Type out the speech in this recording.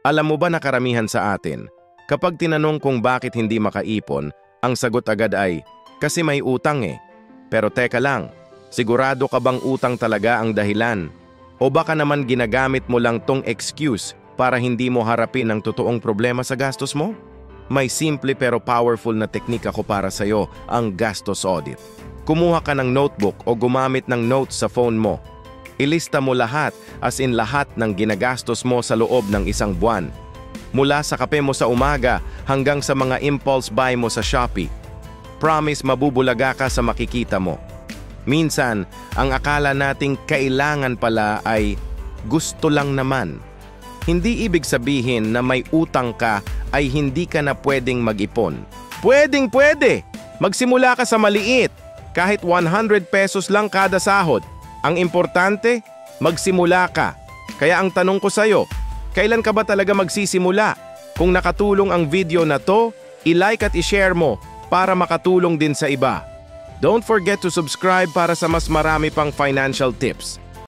Alam mo ba na karamihan sa atin, kapag tinanong kung bakit hindi makaipon, ang sagot agad ay, kasi may utang eh. Pero teka lang, sigurado ka bang utang talaga ang dahilan? O baka naman ginagamit mo lang tong excuse para hindi mo harapin ang totoong problema sa gastos mo? May simple pero powerful na teknik ako para sa'yo, ang gastos audit. Kumuha ka ng notebook o gumamit ng notes sa phone mo. Ilista mo lahat, as in lahat ng ginagastos mo sa loob ng isang buwan. Mula sa kape mo sa umaga hanggang sa mga impulse buy mo sa Shopee. Promise mabubulaga ka sa makikita mo. Minsan, ang akala nating kailangan pala ay gusto lang naman. Hindi ibig sabihin na may utang ka ay hindi ka na pwedeng mag-ipon. Pwedeng-pwede! Magsimula ka sa maliit, kahit 100 pesos lang kada sahod. Ang importante, magsimula ka. Kaya ang tanong ko sa'yo, kailan ka ba talaga magsisimula? Kung nakatulong ang video na to, i-like at i-share mo para makatulong din sa iba. Don't forget to subscribe para sa mas marami pang financial tips.